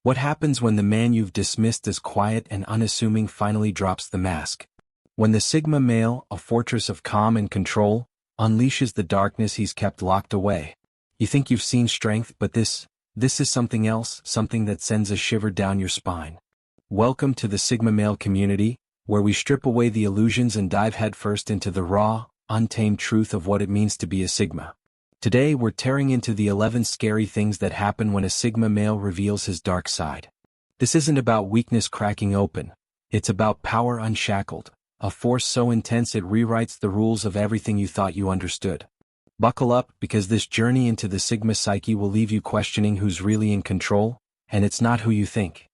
What happens when the man you've dismissed as quiet and unassuming finally drops the mask? When the Sigma male, a fortress of calm and control, unleashes the darkness he's kept locked away. You think you've seen strength, but this is something else, something that sends a shiver down your spine. Welcome to the Sigma male community, where we strip away the illusions and dive headfirst into the raw, untamed truth of what it means to be a Sigma. Today we're tearing into the 11 scary things that happen when a Sigma male reveals his dark side. This isn't about weakness cracking open. It's about power unshackled, a force so intense it rewrites the rules of everything you thought you understood. Buckle up, because this journey into the Sigma psyche will leave you questioning who's really in control, and it's not who you think.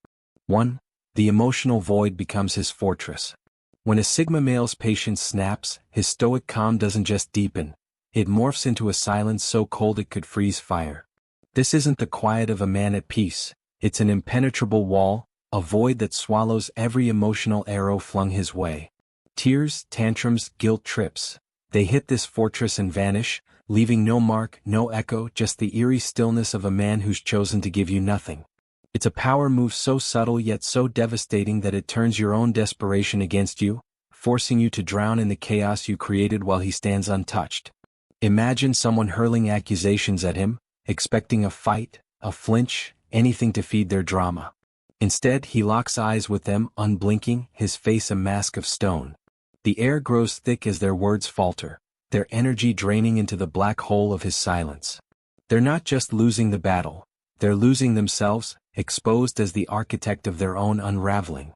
1. The emotional void becomes his fortress. When a Sigma male's patience snaps, his stoic calm doesn't just deepen. It morphs into a silence so cold it could freeze fire. This isn't the quiet of a man at peace, it's an impenetrable wall, a void that swallows every emotional arrow flung his way. Tears, tantrums, guilt trips. They hit this fortress and vanish, leaving no mark, no echo, just the eerie stillness of a man who's chosen to give you nothing. It's a power move so subtle yet so devastating that it turns your own desperation against you, forcing you to drown in the chaos you created while he stands untouched. Imagine someone hurling accusations at him, expecting a fight, a flinch, anything to feed their drama. Instead, he locks eyes with them, unblinking, his face a mask of stone. The air grows thick as their words falter, their energy draining into the black hole of his silence. They're not just losing the battle, they're losing themselves, exposed as the architect of their own unraveling.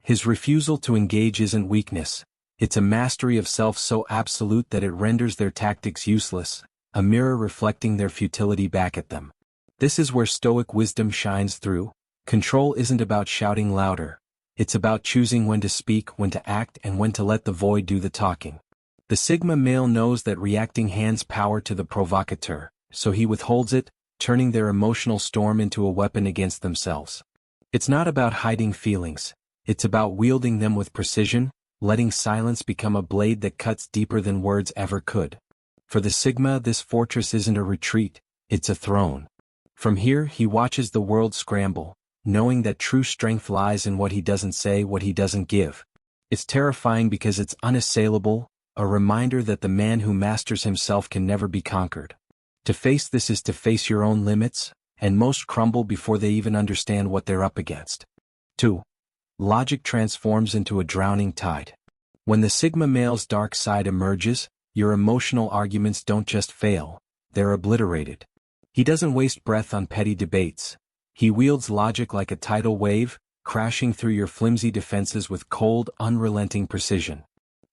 His refusal to engage isn't weakness. It's a mastery of self so absolute that it renders their tactics useless, a mirror reflecting their futility back at them. This is where stoic wisdom shines through. Control isn't about shouting louder. It's about choosing when to speak, when to act, and when to let the void do the talking. The Sigma male knows that reacting hands power to the provocateur, so he withholds it, turning their emotional storm into a weapon against themselves. It's not about hiding feelings. It's about wielding them with precision, letting silence become a blade that cuts deeper than words ever could. For the Sigma, this fortress isn't a retreat, it's a throne. From here, he watches the world scramble, knowing that true strength lies in what he doesn't say, what he doesn't give. It's terrifying because it's unassailable, a reminder that the man who masters himself can never be conquered. To face this is to face your own limits, and most crumble before they even understand what they're up against. 2. Logic transforms into a drowning tide. When the Sigma male's dark side emerges, your emotional arguments don't just fail, they're obliterated. He doesn't waste breath on petty debates. He wields logic like a tidal wave, crashing through your flimsy defenses with cold, unrelenting precision.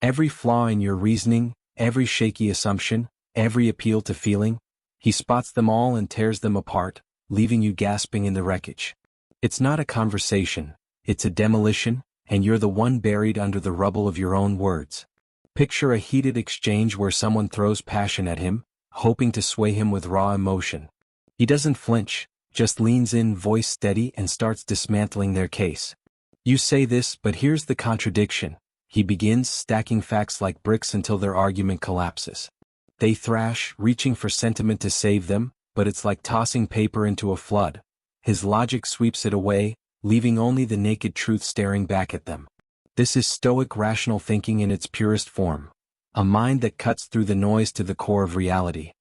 Every flaw in your reasoning, every shaky assumption, every appeal to feeling, he spots them all and tears them apart, leaving you gasping in the wreckage. It's not a conversation. It's a demolition, and you're the one buried under the rubble of your own words. Picture a heated exchange where someone throws passion at him, hoping to sway him with raw emotion. He doesn't flinch, just leans in, voice steady, and starts dismantling their case. You say this, but here's the contradiction. He begins, stacking facts like bricks until their argument collapses. They thrash, reaching for sentiment to save them, but it's like tossing paper into a flood. His logic sweeps it away, leaving only the naked truth staring back at them. This is stoic rational thinking in its purest form. A mind that cuts through the noise to the core of reality.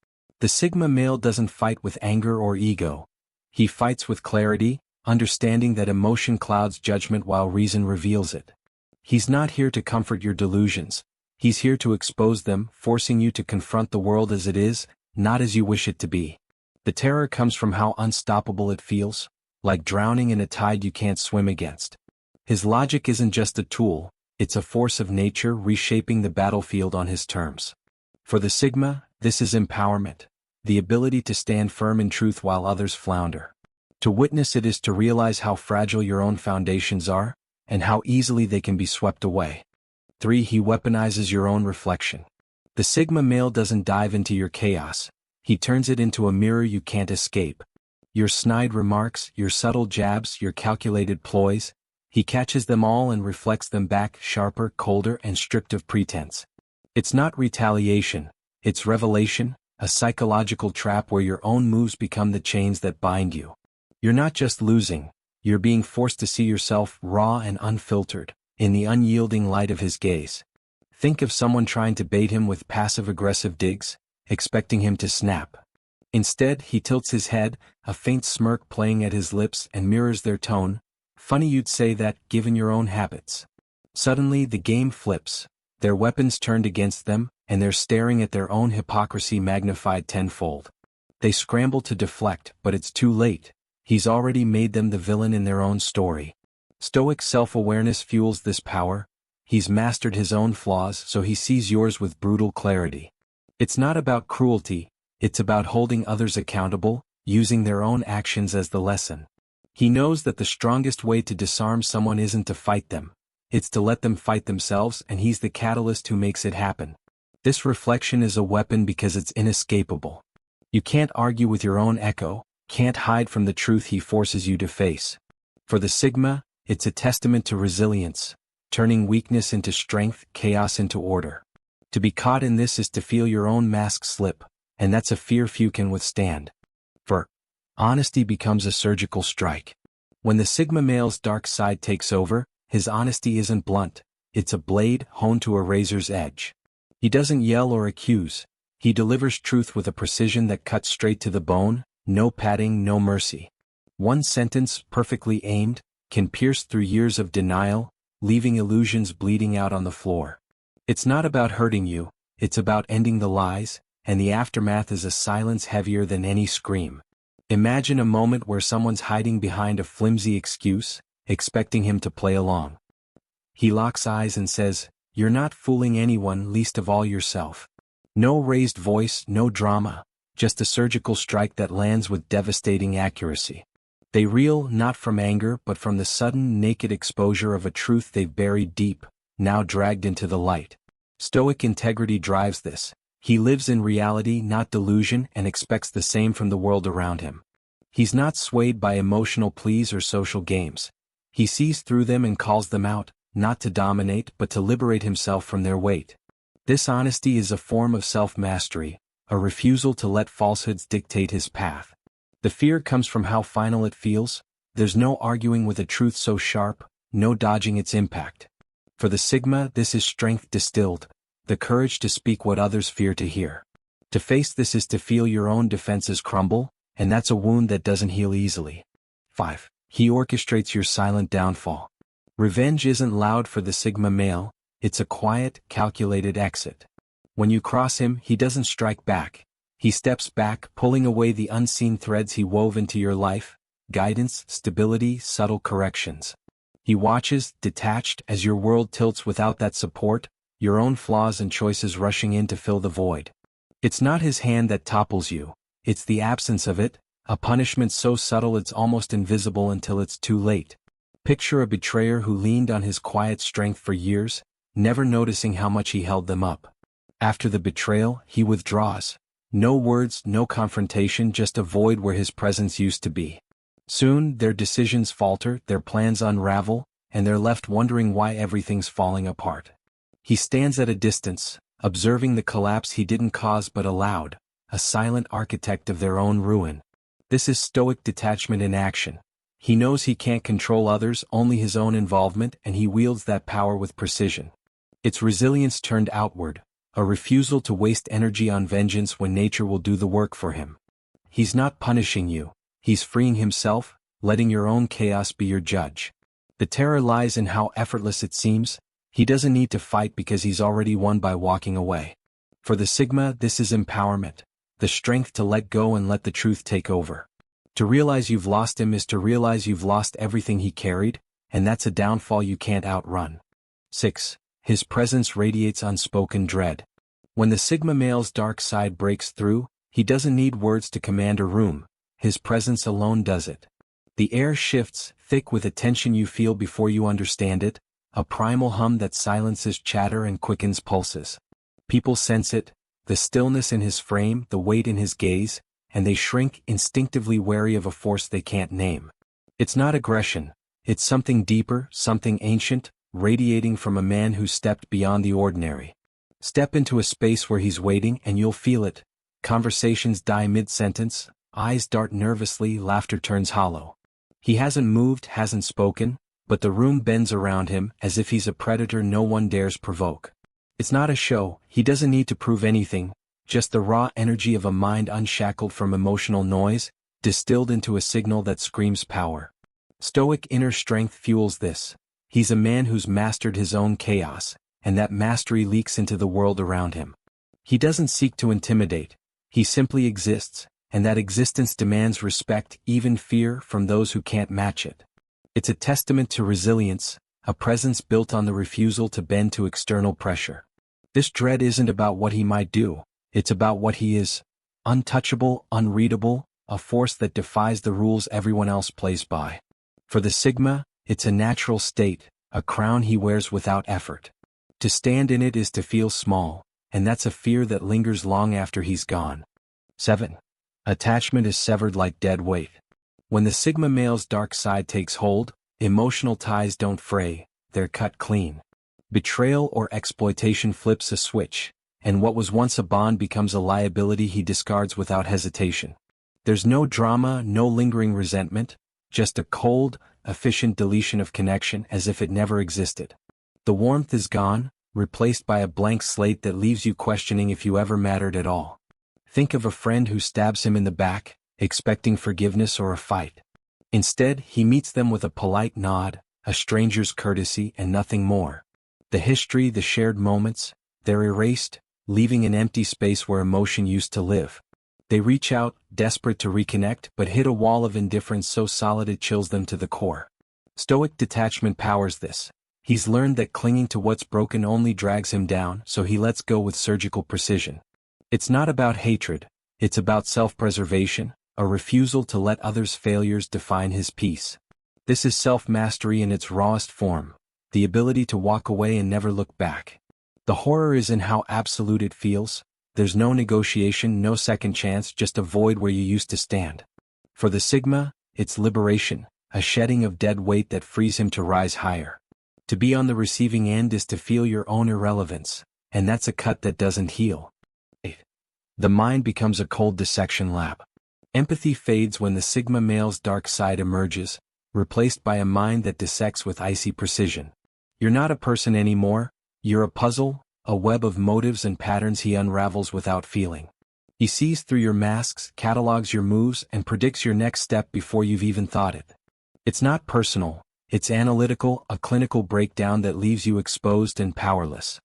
The Sigma male doesn't fight with anger or ego. He fights with clarity, understanding that emotion clouds judgment while reason reveals it. He's not here to comfort your delusions. He's here to expose them, forcing you to confront the world as it is, not as you wish it to be. The terror comes from how unstoppable it feels, like drowning in a tide you can't swim against. His logic isn't just a tool, it's a force of nature reshaping the battlefield on his terms. For the Sigma, this is empowerment, the ability to stand firm in truth while others flounder. To witness it is to realize how fragile your own foundations are, and how easily they can be swept away. 3. He weaponizes your own reflection. The Sigma male doesn't dive into your chaos, he turns it into a mirror you can't escape. Your snide remarks, your subtle jabs, your calculated ploys, he catches them all and reflects them back, sharper, colder, and stripped of pretense. It's not retaliation, it's revelation, a psychological trap where your own moves become the chains that bind you. You're not just losing, You're being forced to see yourself raw and unfiltered, in the unyielding light of his gaze. Think of someone trying to bait him with passive-aggressive digs, expecting him to snap. Instead, he tilts his head, a faint smirk playing at his lips and mirrors their tone. Funny you'd say that, given your own habits. Suddenly the game flips, their weapons turned against them, and they're staring at their own hypocrisy magnified tenfold. They scramble to deflect, but it's too late. He's already made them the villain in their own story. Stoic self-awareness fuels this power. He's mastered his own flaws so he sees yours with brutal clarity. It's not about cruelty, it's about holding others accountable, using their own actions as the lesson. He knows that the strongest way to disarm someone isn't to fight them, it's to let them fight themselves, and he's the catalyst who makes it happen. This reflection is a weapon because it's inescapable. You can't argue with your own echo, can't hide from the truth he forces you to face. For the Sigma, it's a testament to resilience, turning weakness into strength, chaos into order. To be caught in this is to feel your own mask slip, and that's a fear few can withstand. For honesty becomes a surgical strike. When the Sigma male's dark side takes over, his honesty isn't blunt, it's a blade honed to a razor's edge. He doesn't yell or accuse, he delivers truth with a precision that cuts straight to the bone, no padding, no mercy. One sentence, perfectly aimed, can pierce through years of denial, leaving illusions bleeding out on the floor. It's not about hurting you, it's about ending the lies, and the aftermath is a silence heavier than any scream. Imagine a moment where someone's hiding behind a flimsy excuse, expecting him to play along. He locks eyes and says, "You're not fooling anyone, least of all yourself." No raised voice, no drama, just a surgical strike that lands with devastating accuracy. They reel not from anger but from the sudden, naked exposure of a truth they've buried deep, now dragged into the light. Stoic integrity drives this. He lives in reality, not delusion, and expects the same from the world around him. He's not swayed by emotional pleas or social games. He sees through them and calls them out, not to dominate but to liberate himself from their weight. This honesty is a form of self-mastery, a refusal to let falsehoods dictate his path. The fear comes from how final it feels. There's no arguing with a truth so sharp, no dodging its impact. For the Sigma, this is strength distilled, the courage to speak what others fear to hear. To face this is to feel your own defenses crumble, and that's a wound that doesn't heal easily. 5. He orchestrates your silent downfall. Revenge isn't loud for the Sigma male, it's a quiet, calculated exit. When you cross him, he doesn't strike back. He steps back, pulling away the unseen threads he wove into your life, guidance, stability, subtle corrections. He watches, detached, as your world tilts without that support, your own flaws and choices rushing in to fill the void. It's not his hand that topples you, it's the absence of it, a punishment so subtle it's almost invisible until it's too late. Picture a betrayer who leaned on his quiet strength for years, never noticing how much he held them up. After the betrayal, he withdraws. No words, no confrontation, just a void where his presence used to be. Soon, their decisions falter, their plans unravel, and they're left wondering why everything's falling apart. He stands at a distance, observing the collapse he didn't cause but allowed, a silent architect of their own ruin. This is stoic detachment in action. He knows he can't control others, only his own involvement, and he wields that power with precision. It's resilience turned outward, a refusal to waste energy on vengeance when nature will do the work for him. He's not punishing you, he's freeing himself, letting your own chaos be your judge. The terror lies in how effortless it seems. He doesn't need to fight because he's already won by walking away. For the Sigma, this is empowerment, the strength to let go and let the truth take over. To realize you've lost him is to realize you've lost everything he carried, and that's a downfall you can't outrun. 6. His presence radiates unspoken dread. When the Sigma male's dark side breaks through, he doesn't need words to command a room, his presence alone does it. The air shifts, thick with a tension you feel before you understand it, a primal hum that silences chatter and quickens pulses. People sense it, the stillness in his frame, the weight in his gaze, and they shrink, instinctively wary of a force they can't name. It's not aggression, it's something deeper, something ancient, radiating from a man who stepped beyond the ordinary. Step into a space where he's waiting and you'll feel it. Conversations die mid-sentence, eyes dart nervously, laughter turns hollow. He hasn't moved, hasn't spoken, but the room bends around him as if he's a predator no one dares provoke. It's not a show, he doesn't need to prove anything, just the raw energy of a mind unshackled from emotional noise, distilled into a signal that screams power. Stoic inner strength fuels this. He's a man who's mastered his own chaos, and that mastery leaks into the world around him. He doesn't seek to intimidate, he simply exists, and that existence demands respect, even fear, from those who can't match it. It's a testament to resilience, a presence built on the refusal to bend to external pressure. This dread isn't about what he might do, it's about what he is. Untouchable, unreadable, a force that defies the rules everyone else plays by. For the Sigma, it's a natural state, a crown he wears without effort. To stand in it is to feel small, and that's a fear that lingers long after he's gone. 7. Attachment is severed like dead weight. When the Sigma male's dark side takes hold, emotional ties don't fray, they're cut clean. Betrayal or exploitation flips a switch, and what was once a bond becomes a liability he discards without hesitation. There's no drama, no lingering resentment, just a cold, efficient deletion of connection as if it never existed. The warmth is gone, replaced by a blank slate that leaves you questioning if you ever mattered at all. Think of a friend who stabs him in the back, expecting forgiveness or a fight. Instead, he meets them with a polite nod, a stranger's courtesy, and nothing more. The history, the shared moments, they're erased, leaving an empty space where emotion used to live. They reach out, desperate to reconnect, but hit a wall of indifference so solid it chills them to the core. Stoic detachment powers this. He's learned that clinging to what's broken only drags him down, so he lets go with surgical precision. It's not about hatred, it's about self-preservation, a refusal to let others' failures define his peace. This is self-mastery in its rawest form, the ability to walk away and never look back. The horror is in how absolute it feels. There's no negotiation, no second chance, just a void where you used to stand. For the Sigma, it's liberation, a shedding of dead weight that frees him to rise higher. To be on the receiving end is to feel your own irrelevance, and that's a cut that doesn't heal. 8. The mind becomes a cold dissection lab. Empathy fades when the Sigma male's dark side emerges, replaced by a mind that dissects with icy precision. You're not a person anymore, you're a puzzle, a web of motives and patterns he unravels without feeling. He sees through your masks, catalogs your moves, and predicts your next step before you've even thought it. It's not personal, it's analytical, a clinical breakdown that leaves you exposed and powerless.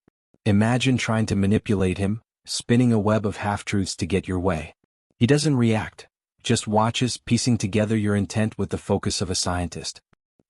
Imagine trying to manipulate him, spinning a web of half-truths to get your way. He doesn't react, just watches, piecing together your intent with the focus of a scientist.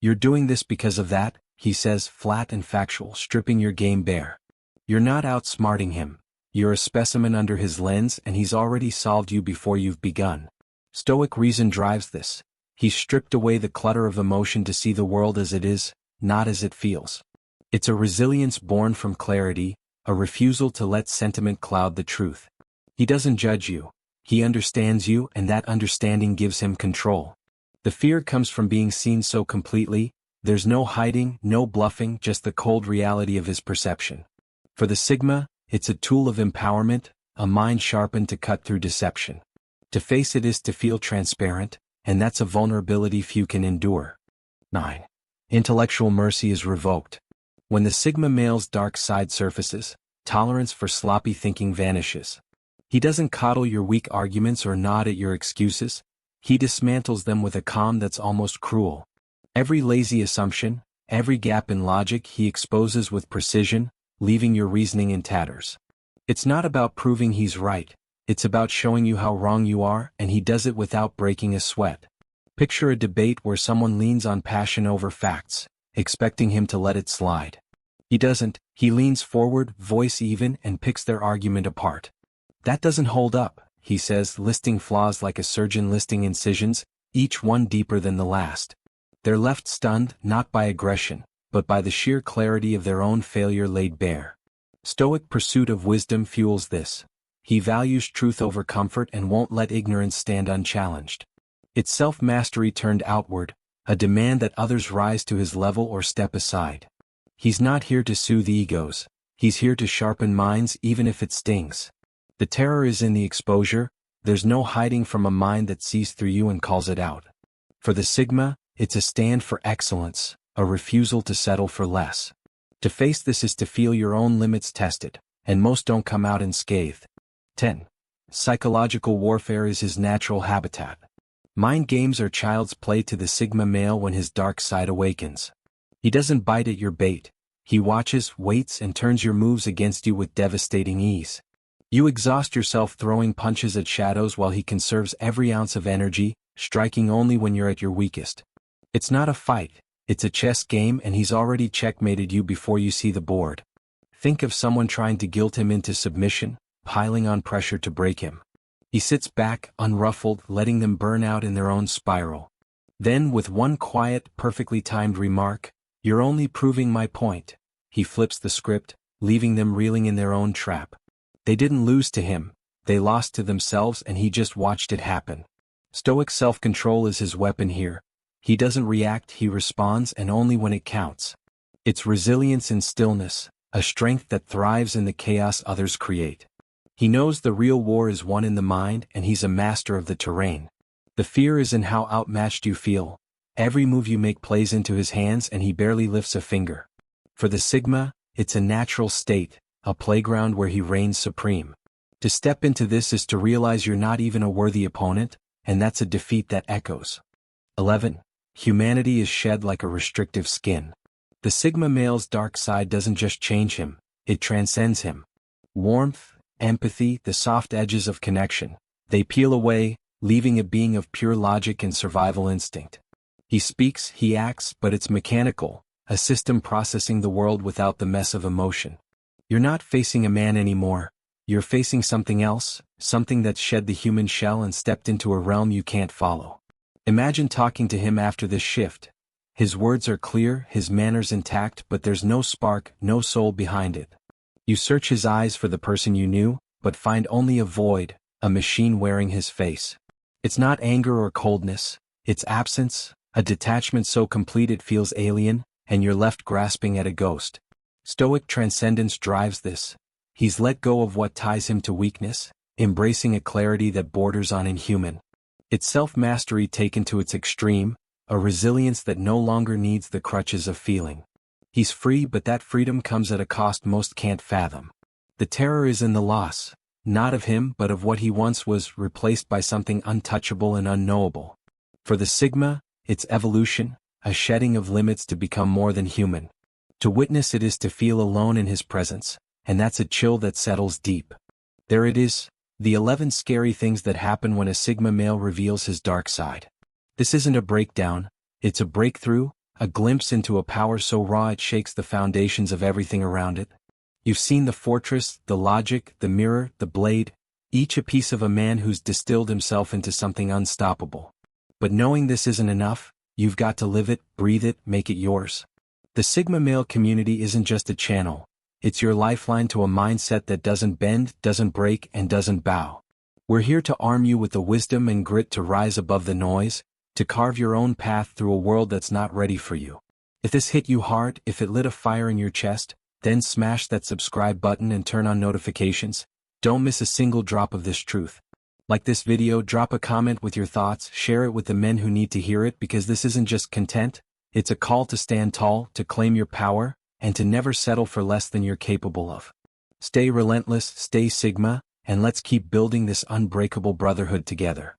You're doing this because of that, he says, flat and factual, stripping your game bare. You're not outsmarting him, you're a specimen under his lens, and he's already solved you before you've begun. Stoic reason drives this. He's stripped away the clutter of emotion to see the world as it is, not as it feels. It's a resilience born from clarity, a refusal to let sentiment cloud the truth. He doesn't judge you, he understands you, and that understanding gives him control. The fear comes from being seen so completely, there's no hiding, no bluffing, just the cold reality of his perception. For the Sigma, it's a tool of empowerment, a mind sharpened to cut through deception. To face it is to feel transparent, and that's a vulnerability few can endure. 9. Intellectual mercy is revoked. When the Sigma male's dark side surfaces, tolerance for sloppy thinking vanishes. He doesn't coddle your weak arguments or nod at your excuses, he dismantles them with a calm that's almost cruel. Every lazy assumption, every gap in logic he exposes with precision, leaving your reasoning in tatters. It's not about proving he's right, it's about showing you how wrong you are, and he does it without breaking a sweat. Picture a debate where someone leans on passion over facts, expecting him to let it slide. He doesn't, he leans forward, voice even, and picks their argument apart. That doesn't hold up, he says, listing flaws like a surgeon listing incisions, each one deeper than the last. They're left stunned, not by aggression, but by the sheer clarity of their own failure laid bare. Stoic pursuit of wisdom fuels this. He values truth over comfort and won't let ignorance stand unchallenged. It's self-mastery turned outward, a demand that others rise to his level or step aside. He's not here to soothe egos, he's here to sharpen minds even if it stings. The terror is in the exposure, there's no hiding from a mind that sees through you and calls it out. For the Sigma, it's a stand for excellence, a refusal to settle for less. To face this is to feel your own limits tested, and most don't come out unscathed. 10. Psychological warfare is his natural habitat. Mind games are child's play to the Sigma male when his dark side awakens. He doesn't bite at your bait. He watches, waits, and turns your moves against you with devastating ease. You exhaust yourself throwing punches at shadows while he conserves every ounce of energy, striking only when you're at your weakest. It's not a fight, it's a chess game, and he's already checkmated you before you see the board. Think of someone trying to guilt him into submission, piling on pressure to break him. He sits back, unruffled, letting them burn out in their own spiral. Then, with one quiet, perfectly timed remark, "You're only proving my point," he flips the script, leaving them reeling in their own trap. They didn't lose to him, they lost to themselves, and he just watched it happen. Stoic self-control is his weapon here. He doesn't react, he responds, and only when it counts. It's resilience in stillness, a strength that thrives in the chaos others create. He knows the real war is won in the mind, and he's a master of the terrain. The fear is in how outmatched you feel. Every move you make plays into his hands, and he barely lifts a finger. For the Sigma, it's a natural state, a playground where he reigns supreme. To step into this is to realize you're not even a worthy opponent, and that's a defeat that echoes. 11. Humanity is shed like a restrictive skin. The Sigma male's dark side doesn't just change him, it transcends him. Warmth, empathy, the soft edges of connection, they peel away, leaving a being of pure logic and survival instinct. He speaks, he acts, but it's mechanical, a system processing the world without the mess of emotion. You're not facing a man anymore, you're facing something else, something that's shed the human shell and stepped into a realm you can't follow. Imagine talking to him after this shift. His words are clear, his manners intact, but there's no spark, no soul behind it. You search his eyes for the person you knew, but find only a void, a machine wearing his face. It's not anger or coldness, it's absence, a detachment so complete it feels alien, and you're left grasping at a ghost. Stoic transcendence drives this. He's let go of what ties him to weakness, embracing a clarity that borders on inhuman. It's self-mastery taken to its extreme, a resilience that no longer needs the crutches of feeling. He's free, but that freedom comes at a cost most can't fathom. The terror is in the loss, not of him but of what he once was, replaced by something untouchable and unknowable. For the Sigma, it's evolution, a shedding of limits to become more than human. To witness it is to feel alone in his presence, and that's a chill that settles deep. There it is, the 11 scary things that happen when a Sigma male reveals his dark side. This isn't a breakdown, it's a breakthrough, a glimpse into a power so raw it shakes the foundations of everything around it. You've seen the fortress, the logic, the mirror, the blade, each a piece of a man who's distilled himself into something unstoppable. But knowing this isn't enough, you've got to live it, breathe it, make it yours. The Sigma male community isn't just a channel, it's your lifeline to a mindset that doesn't bend, doesn't break, and doesn't bow. We're here to arm you with the wisdom and grit to rise above the noise, to carve your own path through a world that's not ready for you. If this hit you hard, if it lit a fire in your chest, then smash that subscribe button and turn on notifications. Don't miss a single drop of this truth. Like this video, drop a comment with your thoughts, share it with the men who need to hear it, because this isn't just content, it's a call to stand tall, to claim your power, and to never settle for less than you're capable of. Stay relentless, stay Sigma, and let's keep building this unbreakable brotherhood together.